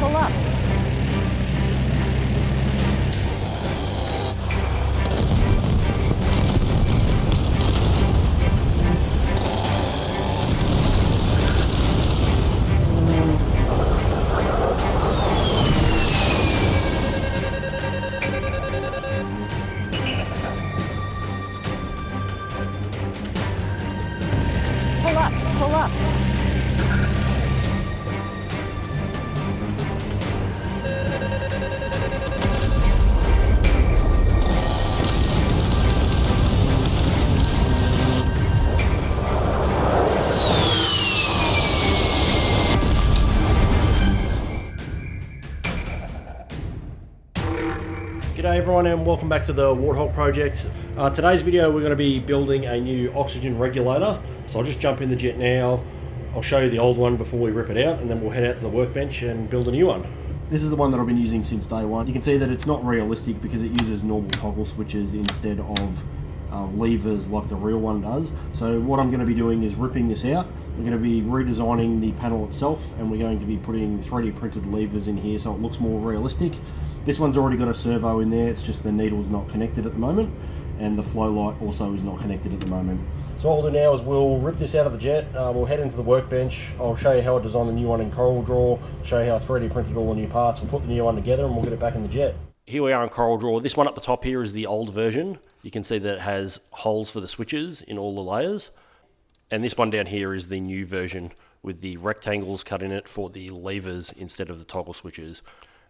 pull up. Pull up, pull up. G'day everyone and welcome back to the Warthog project. Today's video we're going to be building a new oxygen regulator. So I'll just jump in the jet now. I'll show you the old one before we rip it out and then we'll head out to the workbench and build a new one. This is the one that I've been using since day one. You can see that it's not realistic because it uses normal toggle switches instead of levers like the real one does. So what I'm going to be doing is ripping this out. We're going to be redesigning the panel itself and we're going to be putting 3D printed levers in here so it looks more realistic. This one's already got a servo in there, it's just the needle's not connected at the moment, and the flow light also is not connected at the moment. So what we'll do now is we'll rip this out of the jet, we'll head into the workbench, I'll show you how I designed the new one in CorelDRAW, show you how I 3D printed all the new parts, we'll put the new one together and we'll get it back in the jet. Here we are in CorelDRAW. This one up the top here is the old version. You can see that it has holes for the switches in all the layers. And this one down here is the new version with the rectangles cut in it for the levers instead of the toggle switches.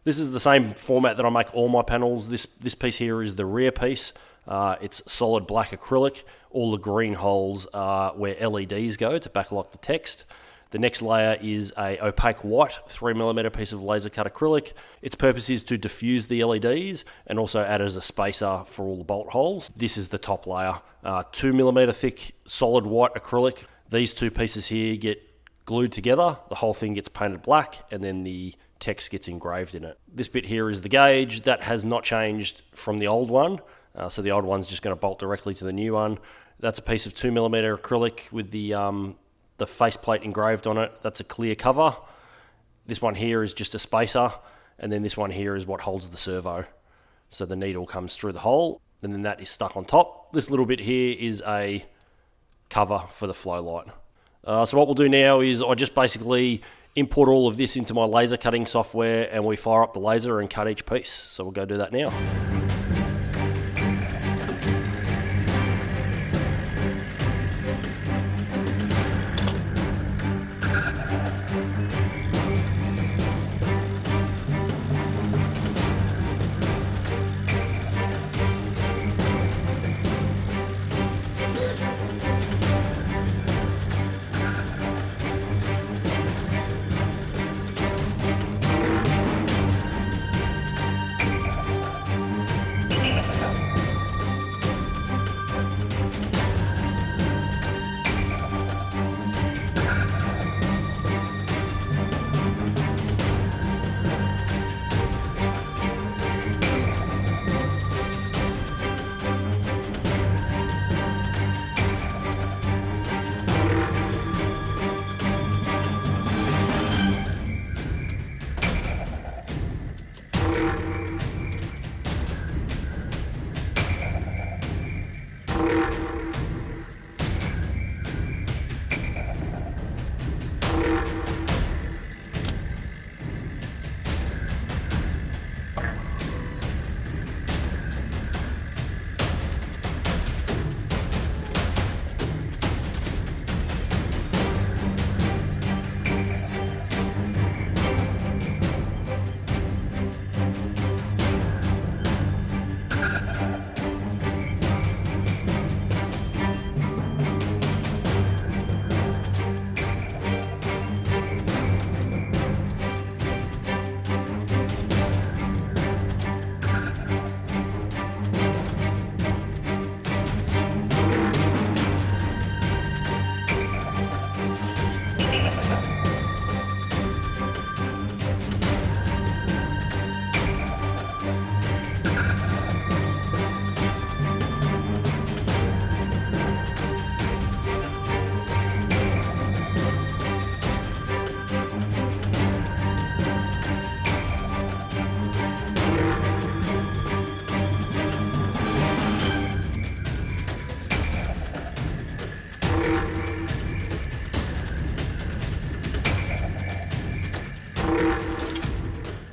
This is the same format that I make all my panels. This piece here is the rear piece. It's solid black acrylic. All the green holes are where LEDs go to backlight the text. The next layer is a opaque white 3mm piece of laser cut acrylic. Its purpose is to diffuse the LEDs and also add as a spacer for all the bolt holes. This is the top layer, 2mm thick solid white acrylic. These two pieces here get glued together. The whole thing gets painted black and then the text gets engraved in it. This bit here is the gauge. That has not changed from the old one. So the old one's just going to bolt directly to the new one. That's a piece of 2mm acrylic with the faceplate engraved on it. That's a clear cover. This one here is just a spacer, and then this one here is what holds the servo. So the needle comes through the hole, and then that is stuck on top. This little bit here is a cover for the flow light. So what we'll do now is I just basically import all of this into my laser cutting software and we fire up the laser and cut each piece. So we'll go do that now.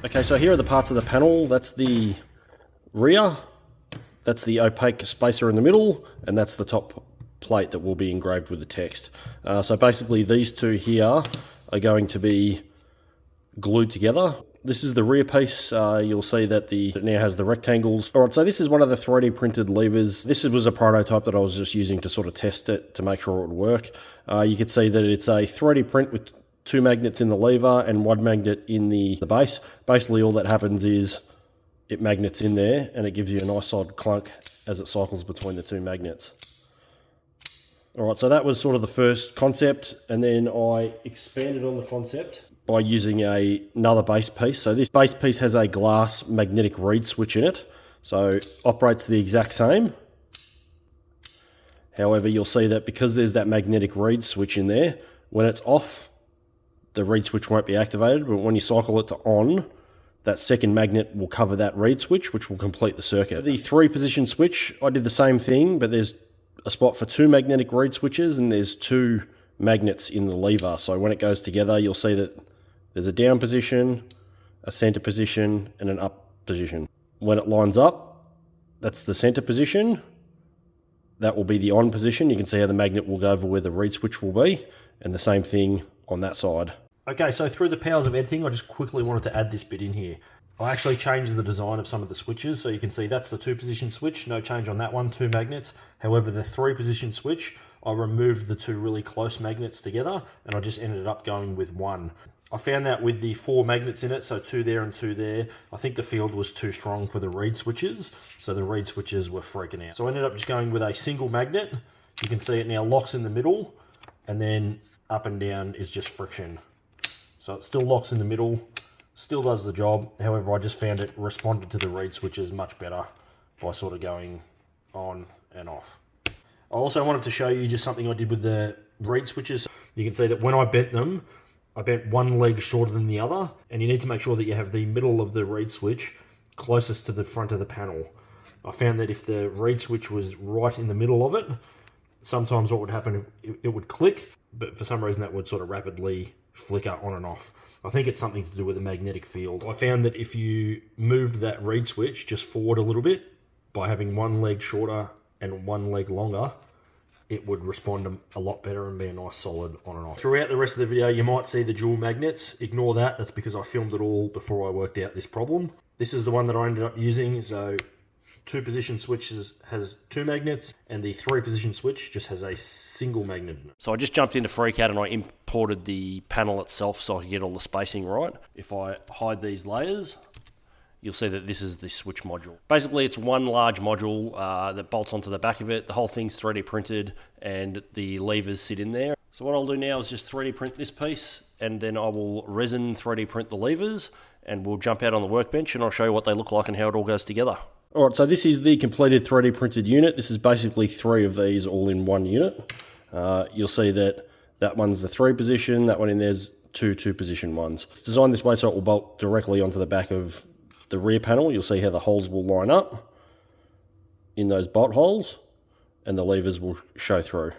Okay, so here are the parts of the panel. That's the rear, that's the opaque spacer in the middle, and that's the top plate that will be engraved with the text. So basically these two here are going to be glued together. This is the rear piece. You'll see that it now has the rectangles. All right, so this is one of the 3D printed levers. This was a prototype that I was just using to sort of test it to make sure it would work. You can see that it's a 3D print with 2 magnets in the lever and 1 magnet in the base. Basically all that happens is it magnets in there and it gives you a nice solid clunk as it cycles between the 2 magnets. All right, so that was sort of the first concept, and then I expanded on the concept by using another base piece. So this base piece has a glass magnetic reed switch in it, so it operates the exact same. However, you'll see that because there's that magnetic reed switch in there, when it's off, the reed switch won't be activated, but when you cycle it to on, that second magnet will cover that reed switch, which will complete the circuit. The 3-position switch, I did the same thing, but there's a spot for 2 magnetic reed switches and there's 2 magnets in the lever. So when it goes together, you'll see that there's a down position, a center position, and an up position. When it lines up, that's the center position. That will be the on position. You can see how the magnet will go over where the reed switch will be, and the same thing on that side. Okay, so through the powers of editing, I just quickly wanted to add this bit in here. I actually changed the design of some of the switches, so you can see that's the 2-position switch, no change on that one, 2 magnets. However, the 3-position switch, I removed the 2 really close magnets together, and I just ended up going with 1. I found that with the 4 magnets in it, so 2 there and 2 there, I think the field was too strong for the reed switches, so the reed switches were freaking out. So I ended up just going with a single magnet. You can see it now locks in the middle, and then up and down is just friction. So it still locks in the middle, still does the job. However, I just found it responded to the reed switches much better by sort of going on and off. I also wanted to show you just something I did with the reed switches. You can see that when I bent them, I bent one leg shorter than the other, and you need to make sure that you have the middle of the reed switch closest to the front of the panel. I found that if the reed switch was right in the middle of it, sometimes what would happen, it would click, but for some reason that would sort of rapidly flicker on and off. I think it's something to do with the magnetic field. I found that if you moved that reed switch just forward a little bit, by having one leg shorter and one leg longer, it would respond a lot better and be a nice solid on and off. Throughout the rest of the video, you might see the dual magnets. Ignore that, that's because I filmed it all before I worked out this problem. This is the one that I ended up using, so 2-position switch has 2 magnets, and the 3-position switch just has a single magnet in it. So I just jumped into FreeCAD and I imported the panel itself so I could get all the spacing right. If I hide these layers, you'll see that this is the switch module. Basically, it's one large module that bolts onto the back of it. The whole thing's 3D printed and the levers sit in there. So what I'll do now is just 3D print this piece, and then I will resin 3D print the levers, and we'll jump out on the workbench and I'll show you what they look like and how it all goes together. Alright, so this is the completed 3D printed unit. This is basically 3 of these all in one unit. You'll see that that one's the 3-position, that one in there's 2 2-position ones. It's designed this way so it will bolt directly onto the back of the rear panel. You'll see how the holes will line up in those bolt holes, and the levers will show through.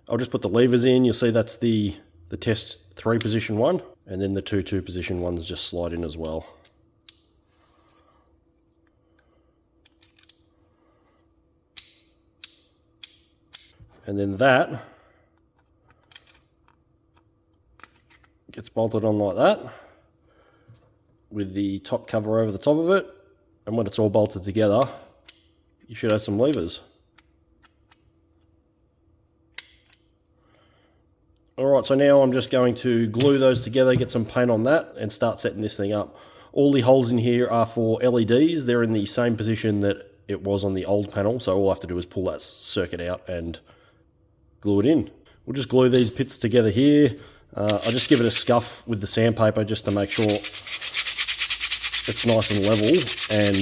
I'll just put the levers in. You'll see that's the test 3-position one, and then the 2 2-position ones just slide in as well. And then that gets bolted on like that with the top cover over the top of it, and when it's all bolted together, you should have some levers. Alright, so now I'm just going to glue those together, get some paint on that, and start setting this thing up. All the holes in here are for LEDs. They're in the same position that it was on the old panel, so all I have to do is pull that circuit out and glue it in. We'll just glue these bits together here. I'll just give it a scuff with the sandpaper just to make sure it's nice and level and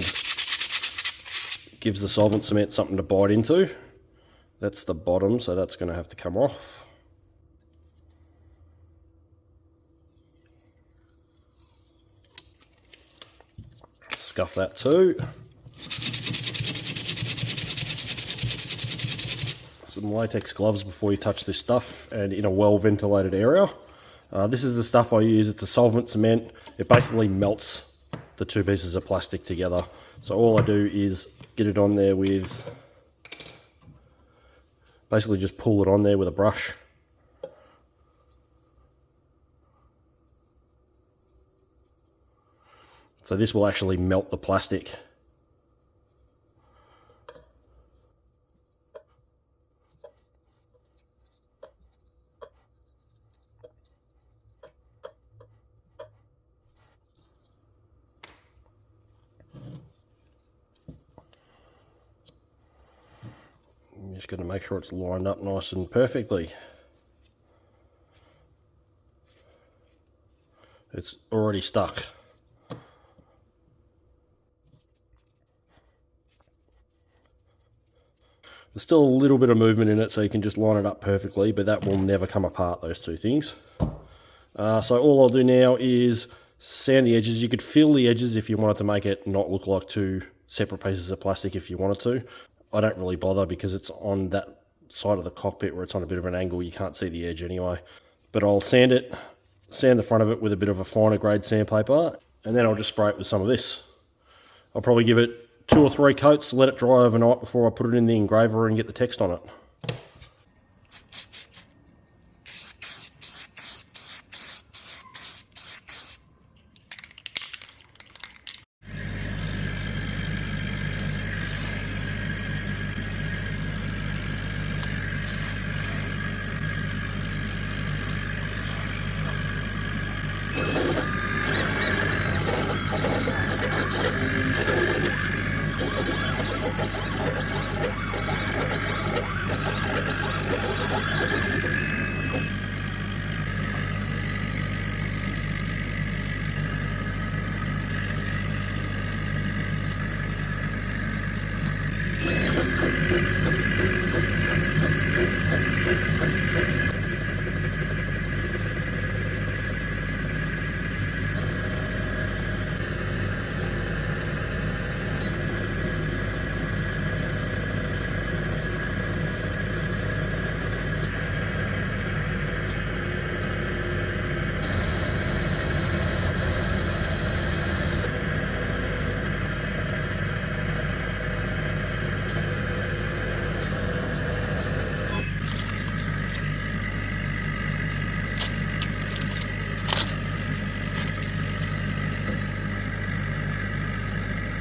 gives the solvent cement something to bite into. That's the bottom, so that's going to have to come off. Scuff that too. Some latex gloves before you touch this stuff, and in a well ventilated area. This is the stuff I use. It's a solvent cement. It basically melts the two pieces of plastic together. So all I do is get it on there with, basically just pull it on there with a brush. So this will actually melt the plastic. I'm just going to make sure it's lined up nice and perfectly. It's already stuck. There's still a little bit of movement in it, so you can just line it up perfectly, but that will never come apart, those two things. So all I'll do now is sand the edges. You could fill the edges if you wanted to make it not look like two separate pieces of plastic if you wanted to. I don't really bother because it's on that side of the cockpit where it's on a bit of an angle. You can't see the edge anyway. But I'll sand it, sand the front of it with a bit of a finer grade sandpaper, and then I'll just spray it with some of this. I'll probably give it 2 or 3 coats, let it dry overnight before I put it in the engraver and get the text on it.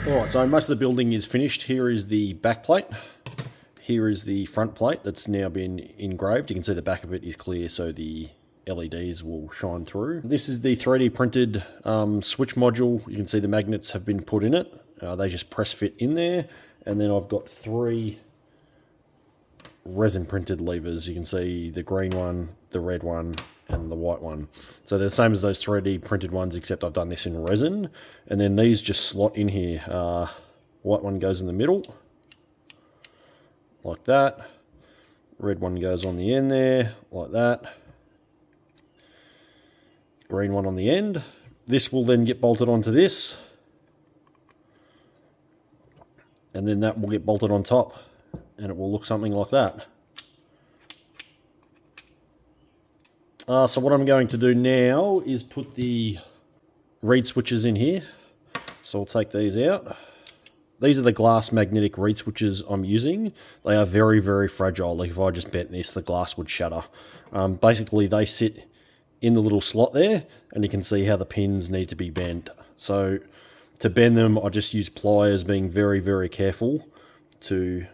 Alright, so most of the building is finished. Here is the back plate. Here is the front plate that's now been engraved. You can see the back of it is clear, so the LEDs will shine through. This is the 3D printed switch module. You can see the magnets have been put in it. They just press fit in there. And then I've got 3 resin printed levers. You can see the green one, the red one, and the white one. So they're the same as those 3D printed ones, except I've done this in resin. And then these just slot in here. White one goes in the middle, like that. Red one goes on the end there, like that. Green one on the end. This will then get bolted onto this. And then that will get bolted on top. And it will look something like that. So what I'm going to do now is put the reed switches in here. So I'll take these out. These are the glass magnetic reed switches I'm using. They are very, very fragile. Like if I just bent this, the glass would shatter. Basically, they sit in the little slot there, and you can see how the pins need to be bent. So to bend them, I just use pliers, being very, very careful to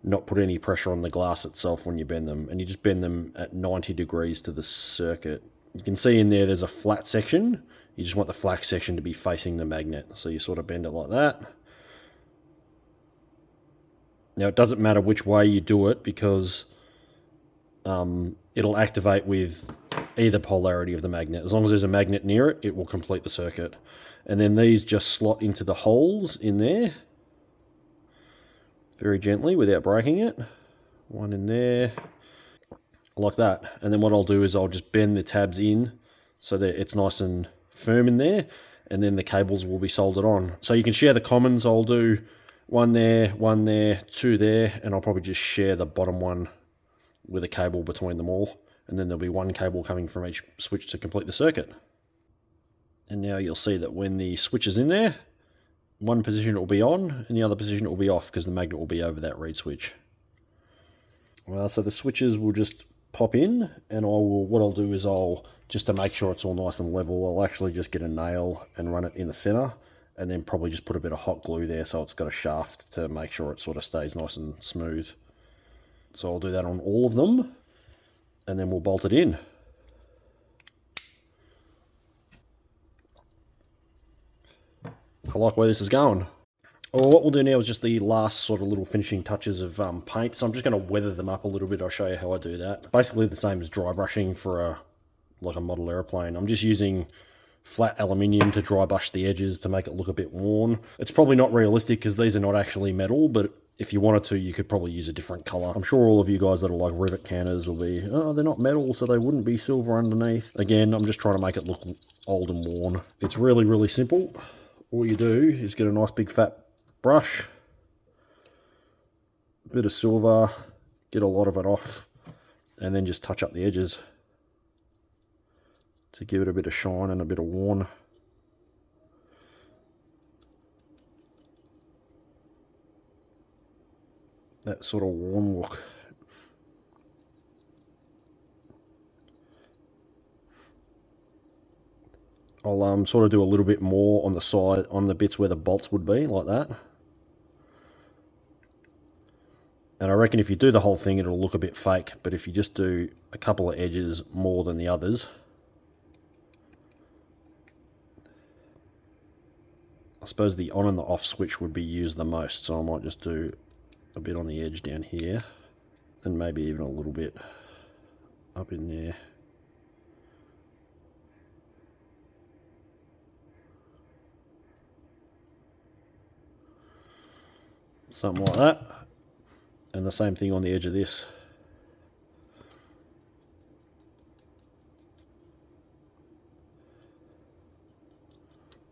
not put any pressure on the glass itself when you bend them, and you just bend them at 90 degrees to the circuit. You can see in there there's a flat section. You just want the flat section to be facing the magnet, so you sort of bend it like that. Now it doesn't matter which way you do it, because it'll activate with either polarity of the magnet. As long as there's a magnet near it, it will complete the circuit. And then these just slot into the holes in there very gently without breaking it. One in there, like that. And then what I'll do is I'll just bend the tabs in so that it's nice and firm in there, and then the cables will be soldered on. So you can share the commons. I'll do one there, 2 there, and I'll probably just share the bottom one with a cable between them all. And then there'll be one cable coming from each switch to complete the circuit. And now you'll see that when the switch is in there, one position it will be on and the other position it will be off because the magnet will be over that reed switch. Well, so the switches will just pop in, and what I'll do is just to make sure it's all nice and level, I'll actually just get a nail and run it in the center, and then probably just put a bit of hot glue there so it's got a shaft to make sure it sort of stays nice and smooth. So I'll do that on all of them, and then we'll bolt it in. I like where this is going. Well, what we'll do now is just the last sort of little finishing touches of paint. So I'm just going to weather them up a little bit. I'll show you how I do that. Basically the same as dry brushing for like a model airplane. I'm just using flat aluminium to dry brush the edges to make it look a bit worn. It's probably not realistic because these are not actually metal, but if you wanted to, you could probably use a different color. I'm sure all of you guys that are like rivet canners will be, oh, they're not metal, so they wouldn't be silver underneath. Again, I'm just trying to make it look old and worn. It's really, really simple. All you do is get a nice big fat brush, a bit of silver, get a lot of it off, and then just touch up the edges to give it a bit of shine and a bit of worn. That sort of worn look. I'll sort of do a little bit more on the side, on the bits where the bolts would be, like that. And I reckon if you do the whole thing, it'll look a bit fake, but if you just do a couple of edges more than the others, I suppose the on and the off switch would be used the most, so I might just do a bit on the edge down here, and maybe even a little bit up in there. Something like that. And the same thing on the edge of this.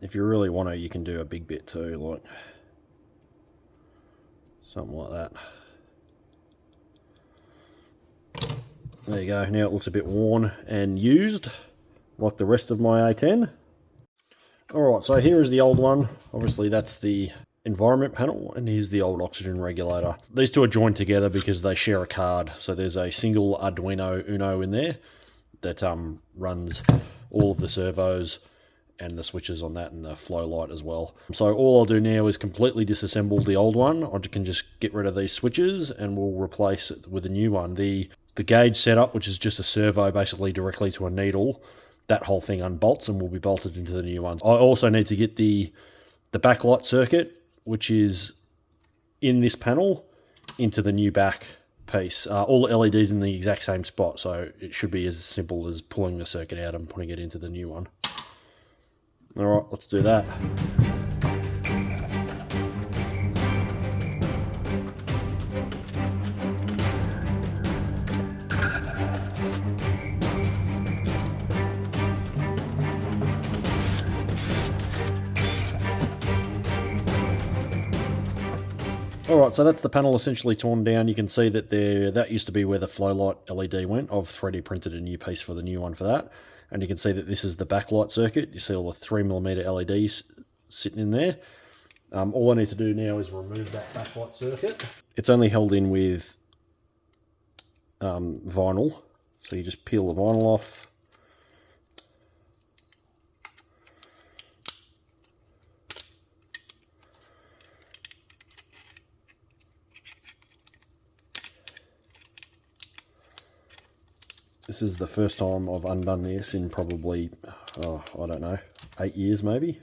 If you really want to, you can do a big bit too, like something like that. There you go. Now it looks a bit worn and used, like the rest of my A10. Alright, so here is the old one. Obviously that's the environment panel, and here's the old oxygen regulator. These two are joined together because they share a card. So there's a single Arduino Uno in there that runs all of the servos and the switches on that, and the flow light as well. So all I'll do now is completely disassemble the old one. I can just get rid of these switches and we'll replace it with a new one. The gauge setup, which is just a servo basically directly to a needle, that whole thing unbolts and will be bolted into the new ones. I also need to get the backlight circuit, which is in this panel, into the new back piece. All the LEDs in the exact same spot, so it should be as simple as pulling the circuit out and putting it into the new one. Alright, let's do that. Alright, so that's the panel essentially torn down. You can see that that used to be where the flow light LED went. I've 3D printed a new piece for the new one for that. And you can see that this is the backlight circuit. You see all the 3mm LEDs sitting in there. All I need to do now is remove that backlight circuit. It's only held in with vinyl. So you just peel the vinyl off. This is the first time I've undone this in probably, I don't know, 8 years maybe.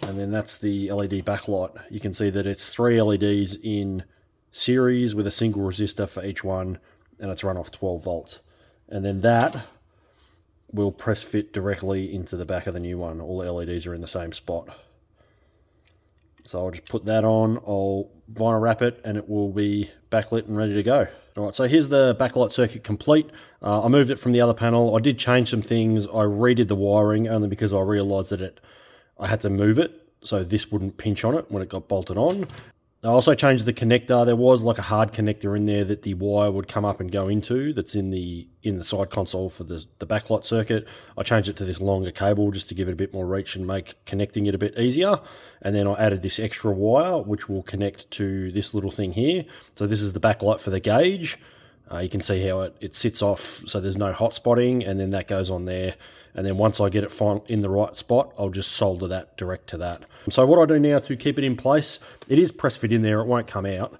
And then that's the LED backlight. You can see that it's 3 LEDs in series with a single resistor for each one, and it's run off 12 volts. And then that will press fit directly into the back of the new one. All the LEDs are in the same spot. So I'll just put that on, I'll vinyl wrap it, and it will be backlit and ready to go. Alright, so here's the backlight circuit complete. I moved it from the other panel. I did change some things. I redid the wiring only because I realised that I had to move it so this wouldn't pinch on it when it got bolted on. I also changed the connector. There was like a hard connector in there that the wire would come up and go into, that's in the side console for the backlight circuit. I changed it to this longer cable just to give it a bit more reach and make connecting it a bit easier. And then I added this extra wire which will connect to this little thing here. So this is the backlight for the gauge. You can see how it sits off, so there's no hot spotting, and then that goes on there. And then once I get it in the right spot, I'll just solder that direct to that. So what I do now to keep it in place, it is press fit in there, it won't come out,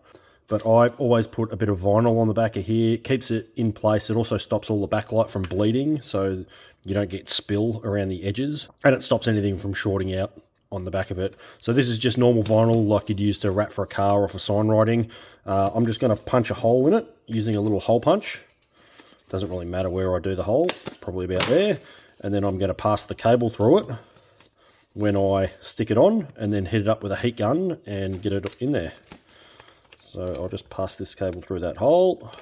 but I always put a bit of vinyl on the back of here. It keeps it in place. It also stops all the backlight from bleeding, so you don't get spill around the edges, and it stops anything from shorting out on the back of it. So this is just normal vinyl like you'd use to wrap for a car or for sign writing. I'm just going to punch a hole in it using a little hole punch. Doesn't really matter where I do the hole, probably about there. And then I'm going to pass the cable through it when I stick it on, and then hit it up with a heat gun and get it in there. So I'll just pass this cable through that hole,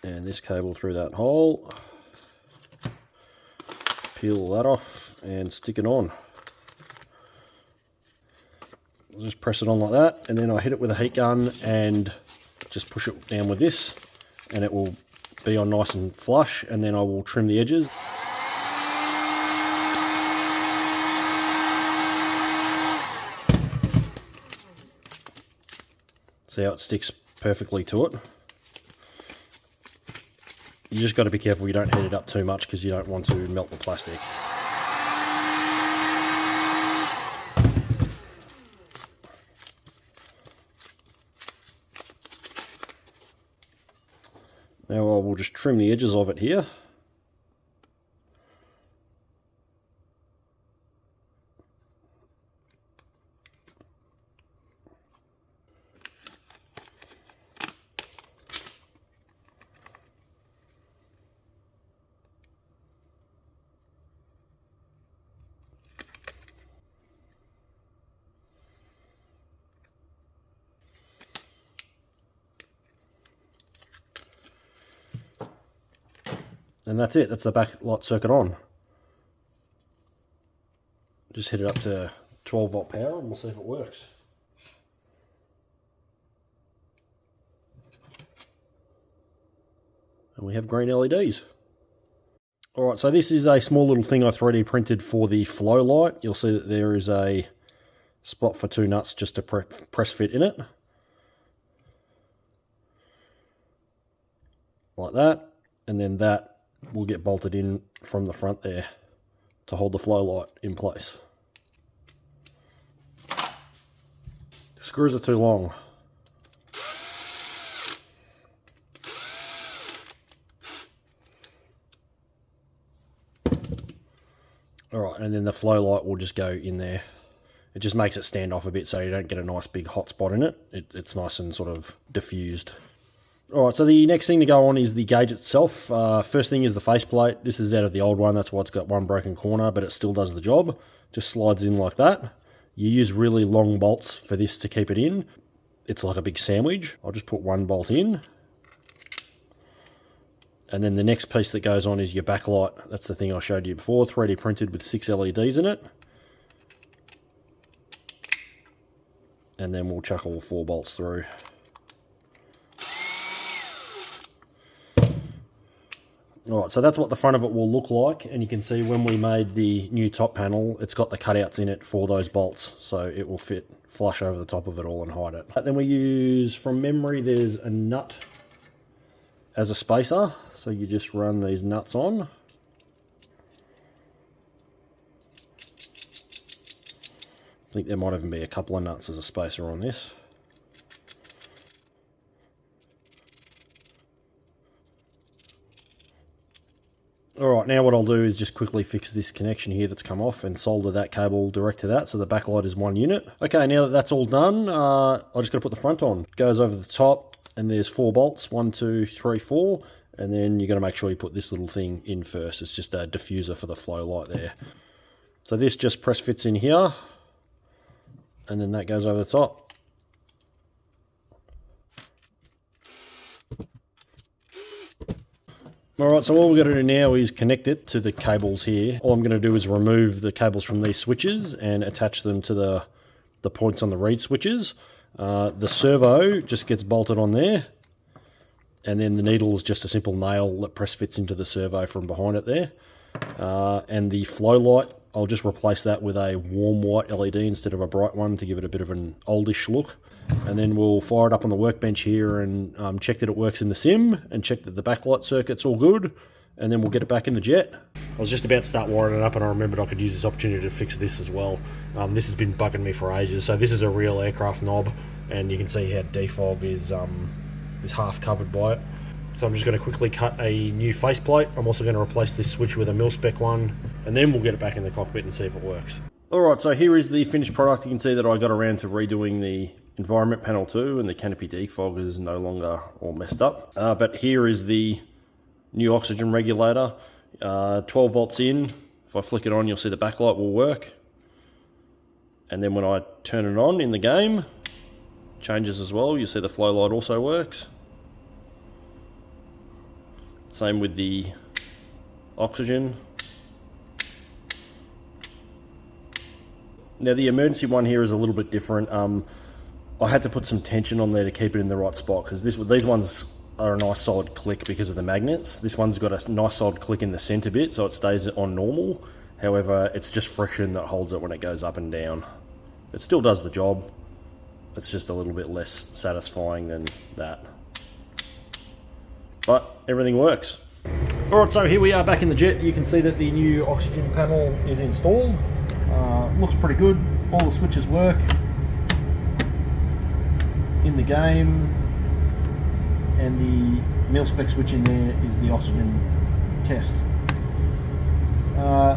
and this cable through that hole, peel that off and stick it on. I'll just press it on like that, and then I hit it with a heat gun and just push it down with this, and it will be on nice and flush, and then I will trim the edges. See how it sticks perfectly to it? You just got to be careful you don't heat it up too much because you don't want to melt the plastic. Now I will just trim the edges of it here. And that's it, that's the backlight circuit on. Just hit it up to 12 volt power and we'll see if it works. And we have green LEDs. Alright, so this is a small little thing I 3D printed for the flow light. You'll see that there is a spot for 2 nuts just to press fit in it. Like that. And then that will get bolted in from the front there to hold the flow light in place. The screws are too long. Alright, and then the flow light will just go in there. It just makes it stand off a bit so you don't get a nice big hot spot in it. It's nice and sort of diffused. Alright, so the next thing to go on is the gauge itself. First thing is the faceplate. This is out of the old one, that's why it's got one broken corner, but it still does the job. Just slides in like that. You use really long bolts for this to keep it in. It's like a big sandwich. I'll just put one bolt in. And then the next piece that goes on is your backlight. That's the thing I showed you before, 3D printed with 6 LEDs in it. And then we'll chuck all 4 bolts through. Alright, so that's what the front of it will look like, and you can see when we made the new top panel, it's got the cutouts in it for those bolts, so it will fit flush over the top of it all and hide it. Then we use, from memory, there's a nut as a spacer, so you just run these nuts on. I think there might even be a couple of nuts as a spacer on this. Alright, now what I'll do is just quickly fix this connection here that's come off and solder that cable direct to that so the backlight is one unit. Okay, now that that's all done, I just got to put the front on. It goes over the top and there's 4 bolts, 1, 2, 3, 4, and then you're going to make sure you put this little thing in first. It's just a diffuser for the flow light there. So this just press fits in here, and then that goes over the top. Alright, so all we've got to do now is connect it to the cables here. All I'm going to do is remove the cables from these switches and attach them to the the points on the reed switches. The servo just gets bolted on there, and then the needle is just a simple nail that press fits into the servo from behind it there. And the flow light, I'll just replace that with a warm white LED instead of a bright one to give it a bit of an oldish look. And then we'll fire it up on the workbench here and check that it works in the sim, and check that the backlight circuit's all good, and then we'll get it back in the jet. I was just about to start wiring it up, and I remembered I could use this opportunity to fix this as well. This has been bugging me for ages. So this is a real aircraft knob, and you can see how defog is half covered by it. So I'm just going to quickly cut a new faceplate. I'm also going to replace this switch with a mil-spec one, and then we'll get it back in the cockpit and see if it works. Alright, so here is the finished product. You can see that I got around to redoing the environment panel too, and the canopy defog is no longer all messed up. But here is the new oxygen regulator. 12 volts in. If I flick it on, you'll see the backlight will work. And then when I turn it on in the game, changes as well. You'll see the flow light also works. Same with the oxygen. Now the emergency one here is a little bit different. I had to put some tension on there to keep it in the right spot, because these ones are a nice solid click because of the magnets. This one's got a nice solid click in the center bit, so it stays on normal. However, it's just friction that holds it when it goes up and down. It still does the job. It's just a little bit less satisfying than that. But everything works. Alright, so here we are back in the jet. You can see that the new oxygen panel is installed. Looks pretty good. All the switches work in the game, and the mil-spec switch in there is the oxygen test.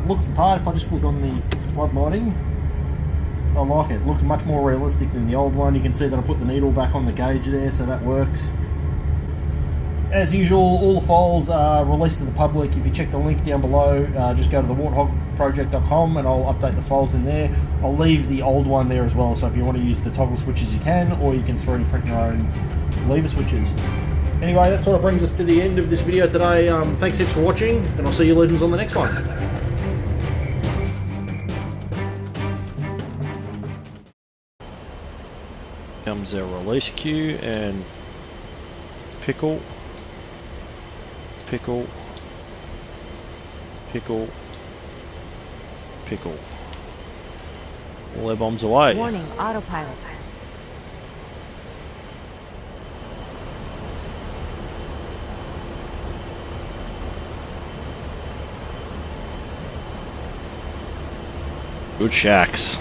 Looks the part. If I just flick on the flood lighting, I like it. Looks much more realistic than the old one. You can see that I put the needle back on the gauge there, so that works. As usual, all the files are released to the public. If you check the link down below, just go to the warthogproject.com and I'll update the files in there. I'll leave the old one there as well, so if you want to use the toggle switches you can, or you can 3D print your own lever switches. Anyway, that sort of brings us to the end of this video today. Thanks heaps for watching, and I'll see you legends on the next one. Comes our release cue, and pickle, pickle, pickle, pickle. All their bombs away. Warning, autopilot. Good shacks.